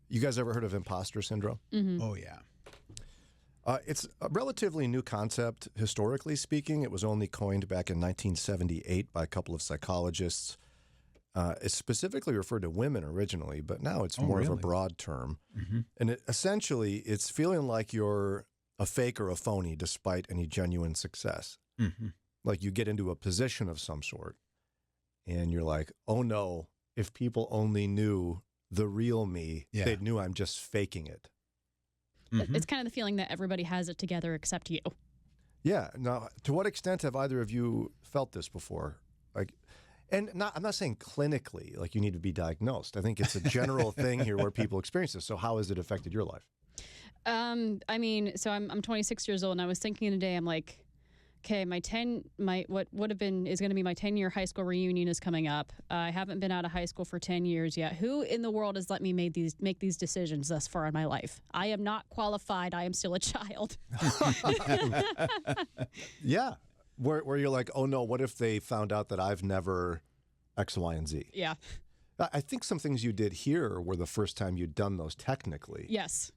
You guys ever heard of imposter syndrome? Mm-hmm. Oh, yeah. It's a relatively new concept, historically speaking. It was only coined back in 1978 by a couple of psychologists. It's specifically referred to women originally, but now it's more of a broad term. Mm-hmm. And essentially, it's feeling like you're a fake or a phony despite any genuine success. Mm-hmm. Like you get into a position of some sort, and you're like, oh no, if people only knew the real me, they knew I'm just faking it. Mm-hmm. It's kind of the feeling that everybody has it together except you. Yeah. Now, to what extent have either of you felt this before? Like, and I'm not saying clinically, like you need to be diagnosed. I think it's a general thing here where people experience this. So how has it affected your life? I mean, so I'm 26 years old, and I was thinking today, I'm like, okay, what would have been is going to be my 10-year high school reunion is coming up. I haven't been out of high school for 10 years yet. Who in the world has let me make these decisions thus far in my life? I am not qualified. I am still a child. Yeah. Where you're like, oh no, what if they found out that I've never X, Y, and Z? Yeah. I think some things you did here were the first time you'd done those technically. Yes.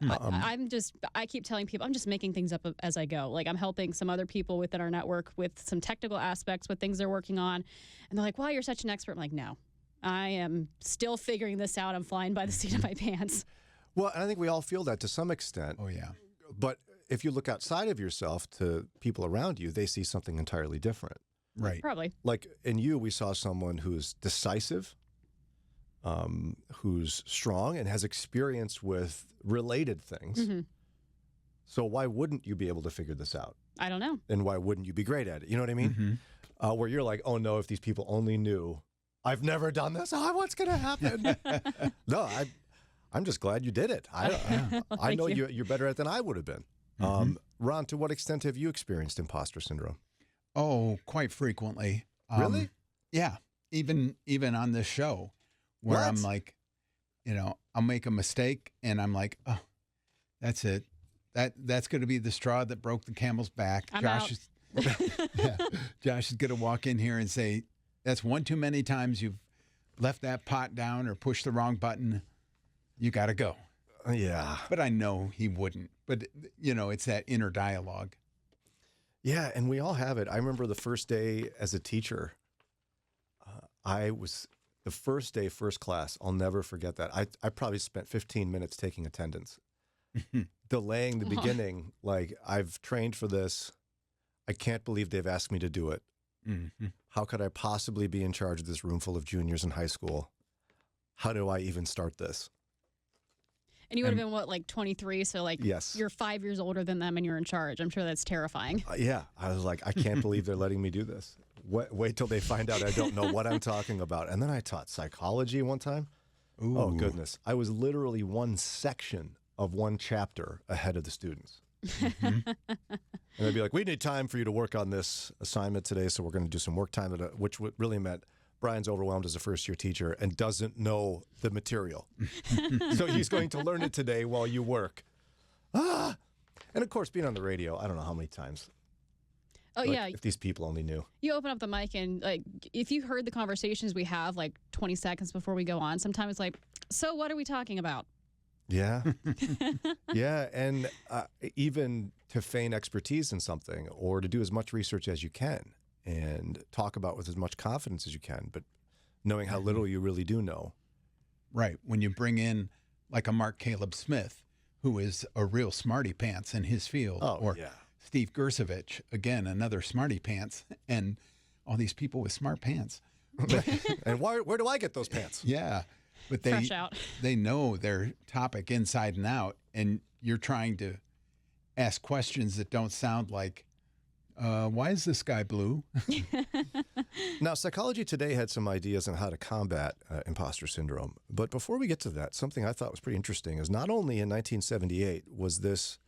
I keep telling people I'm just making things up as I go. Like I'm helping some other people within our network with some technical aspects, with things they're working on. And they're like, wow, you're such an expert. I'm like, no, I am still figuring this out. I'm flying by the seat of my pants. Well, and I think we all feel that to some extent. Oh, yeah. But if you look outside of yourself to people around you, they see something entirely different. Right. Probably. Like in you, we saw someone who's decisive, who's strong and has experience with related things. Mm-hmm. So why wouldn't you be able to figure this out? I don't know. And why wouldn't you be great at it? You know what I mean? Mm-hmm. Where you're like, oh no, if these people only knew, I've never done this. Oh, what's going to happen? No, I'm just glad you did it. I know you're better at it than I would have been. Mm-hmm. Ron, to what extent have you experienced imposter syndrome? Oh, quite frequently. Really? Yeah. Even on this show where What? I'm like, I'll make a mistake and I'm like, oh, that's it. That's going to be the straw that broke the camel's back. I'm out. Josh is going to walk in here and say, that's one too many times you've left that pot down or pushed the wrong button. You got to go. Yeah. But I know he wouldn't. But, it's that inner dialogue. Yeah, and we all have it. I remember the first day as a teacher, the first day, first class, I'll never forget that. I probably spent 15 minutes taking attendance, delaying the beginning. Like, I've trained for this. I can't believe they've asked me to do it. Mm-hmm. How could I possibly be in charge of this room full of juniors in high school? How do I even start this? And you would have been, what, like 23? So, like, yes. You're 5 years older than them and you're in charge. I'm sure that's terrifying. Yeah. I was like, I can't believe they're letting me do this. Wait till they find out I don't know what I'm talking about. And then I taught psychology one time. Ooh. Oh, goodness. I was literally one section of one chapter ahead of the students. Mm-hmm. And they'd be like, we need time for you to work on this assignment today, so we're going to do some work time, which really meant Brian's overwhelmed as a first-year teacher and doesn't know the material. So he's going to learn it today while you work. And, of course, being on the radio, I don't know how many times. Oh, Like, yeah. if these people only knew. You open up the mic and, like, if you heard the conversations we have, like, 20 seconds before we go on, sometimes it's like, so what are we talking about? Yeah. Yeah. And even to feign expertise in something or to do as much research as you can and talk about with as much confidence as you can, but knowing how little you really do know. Right. When you bring in like a Mark Caleb Smith, who is a real smarty pants in his field, or Steve Gersovich, again, another smarty pants, and all these people with smart pants. But, and where do I get those pants? Yeah. But Fresh out. They know their topic inside and out, and you're trying to ask questions that don't sound like, why is the sky blue? Now, Psychology Today had some ideas on how to combat imposter syndrome. But before we get to that, something I thought was pretty interesting is not only in 1978 was this,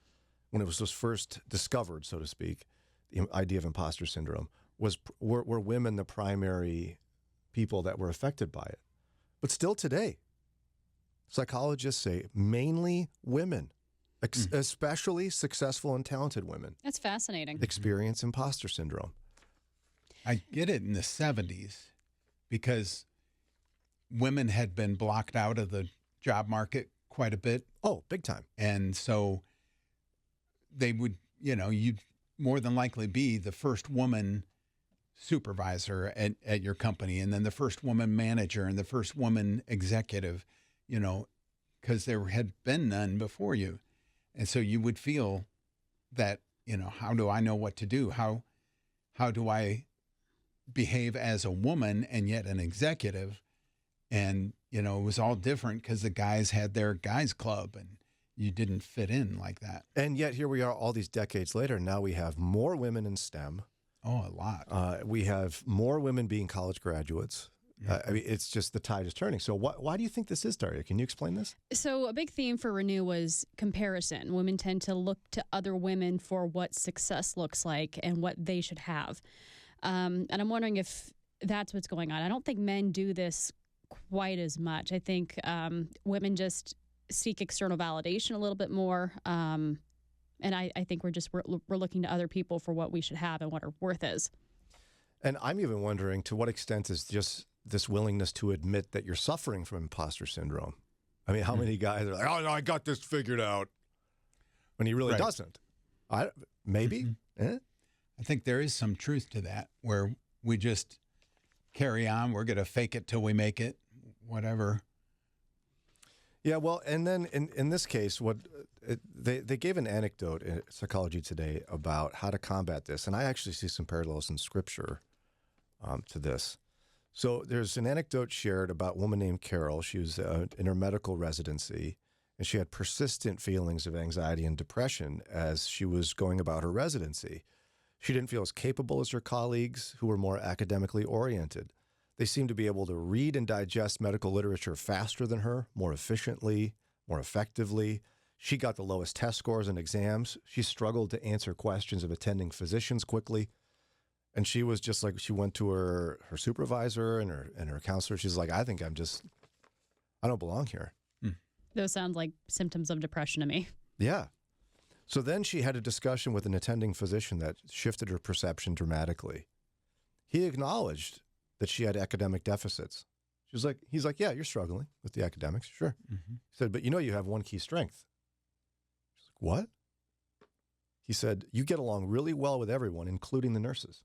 when it was first discovered, so to speak, the idea of imposter syndrome, were women the primary people that were affected by it. But still today, psychologists say mainly women, especially successful and talented women, That's fascinating. experience imposter syndrome. I get it in the 70s because women had been blocked out of the job market quite a bit. Oh, big time. And so they would, you'd more than likely be the first woman supervisor at your company, and then the first woman manager and the first woman executive, because there had been none before you. And so you would feel that, how do I know what to do? How do I behave as a woman and yet an executive? And, it was all different because the guys had their guys club and you didn't fit in like that. And yet here we are all these decades later. Now we have more women in STEM. Oh, a lot. We have more women being college graduates. I mean, it's just the tide is turning. So why do you think this is, Daria? Can you explain this? So a big theme for Renew was comparison. Women tend to look to other women for what success looks like and what they should have. And I'm wondering if that's what's going on. I don't think men do this quite as much. I think women just seek external validation a little bit more. And I think we're looking to other people for what we should have and what our worth is. And I'm even wondering, to what extent is just this willingness to admit that you're suffering from imposter syndrome? I mean, how many guys are like, oh, no, I got this figured out, when he really doesn't? Maybe? Eh? I think there is some truth to that, where we just carry on. We're going to fake it till we make it, whatever. Yeah, well, and then in this case, they gave an anecdote in Psychology Today about how to combat this, and I actually see some parallels in Scripture to this. So there's an anecdote shared about a woman named Carol. She was in her medical residency, and she had persistent feelings of anxiety and depression as she was going about her residency. She didn't feel as capable as her colleagues who were more academically oriented. They seemed to be able to read and digest medical literature faster than her, more efficiently, more effectively. She got the lowest test scores in exams. She struggled to answer questions of attending physicians quickly. And she was just like, she went to her supervisor and her counselor. She's like, I think I don't belong here. Those sound like symptoms of depression to me. Yeah. So then she had a discussion with an attending physician that shifted her perception dramatically. He acknowledged that she had academic deficits. He's like, yeah, you're struggling with the academics. Sure. Mm-hmm. He said, but you have one key strength. She's like, what? He said, you get along really well with everyone, including the nurses.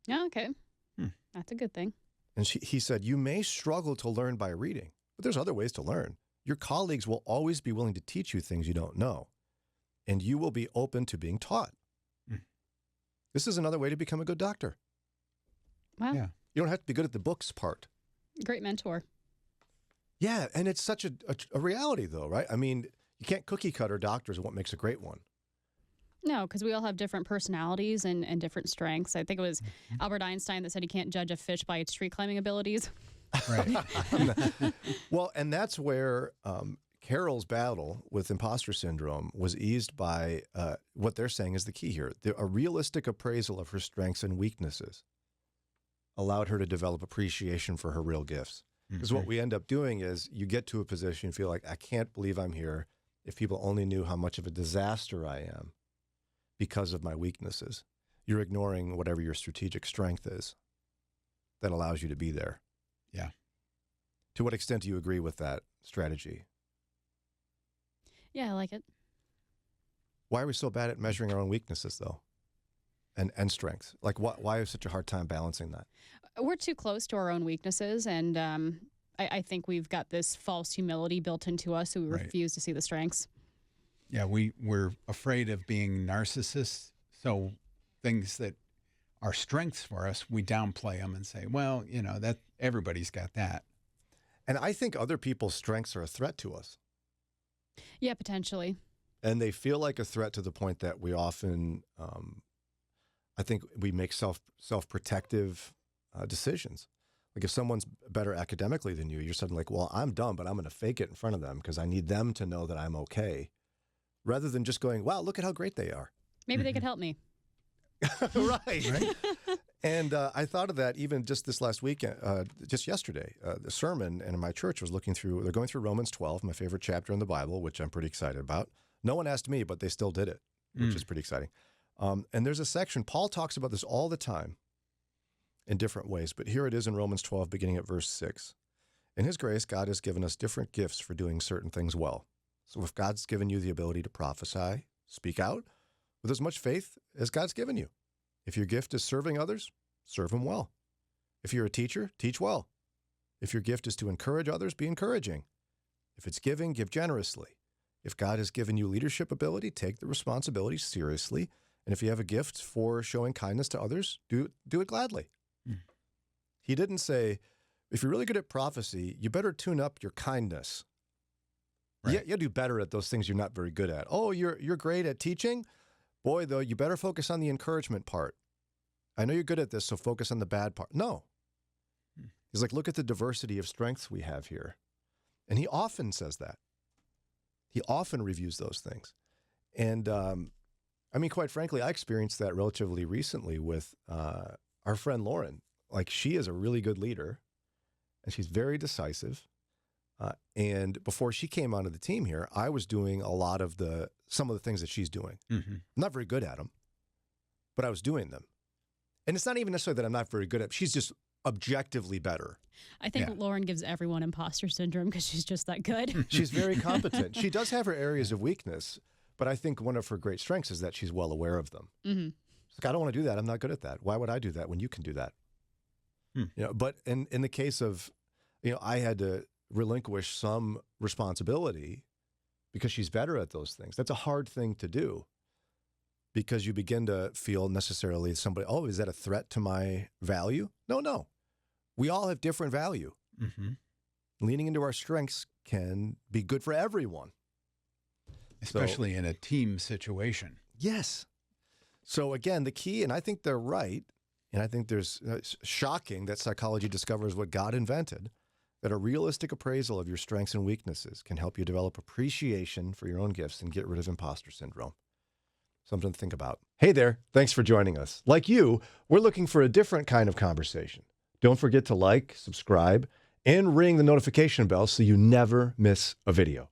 Yeah, okay. That's a good thing. And he said, you may struggle to learn by reading, but there's other ways to learn. Your colleagues will always be willing to teach you things you don't know, and you will be open to being taught. This is another way to become a good doctor. Wow. Yeah. You don't have to be good at the books part. Great mentor. Yeah, and it's such a reality, though, right? I mean, you can't cookie cutter doctors and what makes a great one. No, because we all have different personalities and different strengths. I think it was Albert Einstein that said you can't judge a fish by its tree climbing abilities. Right. Well, and that's where Carol's battle with imposter syndrome was eased by what they're saying is the key here. A realistic appraisal of her strengths and weaknesses allowed her to develop appreciation for her real gifts. Because what we end up doing is you get to a position, you feel like, I can't believe I'm here. If people only knew how much of a disaster I am because of my weaknesses. You're ignoring whatever your strategic strength is that allows you to be there. Yeah. To what extent do you agree with that strategy? Yeah, I like it. Why are we so bad at measuring our own weaknesses, though? And strengths? Like, why is such a hard time balancing that? We're too close to our own weaknesses, and I think we've got this false humility built into us, so we refuse to see the strengths. Yeah, we're afraid of being narcissists, so things that are strengths for us, we downplay them and say, well, that everybody's got that. And I think other people's strengths are a threat to us. Yeah, potentially. And they feel like a threat to the point that we often, I think we make self-protective decisions. Like if someone's better academically than you, you're suddenly like, well, I'm dumb, but I'm going to fake it in front of them because I need them to know that I'm okay. Rather than just going, wow, look at how great they are. Maybe they could help me. Right. And I thought of that even just this last weekend, just yesterday. The sermon in my church was they're going through Romans 12, my favorite chapter in the Bible, which I'm pretty excited about. No one asked me, but they still did it, which is pretty exciting. And there's a section, Paul talks about this all the time in different ways, but here it is in Romans 12, beginning at verse 6. In his grace, God has given us different gifts for doing certain things well. So if God's given you the ability to prophesy, speak out with as much faith as God's given you. If your gift is serving others, serve them well. If you're a teacher, teach well. If your gift is to encourage others, be encouraging. If it's giving, give generously. If God has given you leadership ability, take the responsibility seriously. And if you have a gift for showing kindness to others, do it gladly. He didn't say, if you're really good at prophecy, you better tune up your kindness. Right. You'll do better at those things you're not very good at. Oh, you're great at teaching? Boy, though, you better focus on the encouragement part. I know you're good at this, so focus on the bad part. No. He's like, look at the diversity of strengths we have here. And he often says that. He often reviews those things. And, I mean, quite frankly, I experienced that relatively recently with our friend Lauren. Like, she is a really good leader, and she's very decisive. And before she came onto the team here, I was doing some of the things that she's doing. Mm-hmm. I'm not very good at them, but I was doing them. And it's not even necessarily that I'm not very good at them. She's just objectively better. I think Lauren gives everyone imposter syndrome because she's just that good. She's very competent. She does have her areas of weakness, but I think one of her great strengths is that she's well aware of them. Mm-hmm. It's like, I don't want to do that. I'm not good at that. Why would I do that when you can do that? You know, but in the case of, I had to relinquish some responsibility because she's better at those things. That's a hard thing to do because you begin to feel necessarily is that a threat to my value? No. We all have different value. Mm-hmm. Leaning into our strengths can be good for everyone. Especially in a team situation. Yes. So again, the key, and I think they're right, and I think it's shocking that psychology discovers what God invented, that a realistic appraisal of your strengths and weaknesses can help you develop appreciation for your own gifts and get rid of imposter syndrome. Something to think about. Hey there, thanks for joining us. Like you, we're looking for a different kind of conversation. Don't forget to like, subscribe, and ring the notification bell so you never miss a video.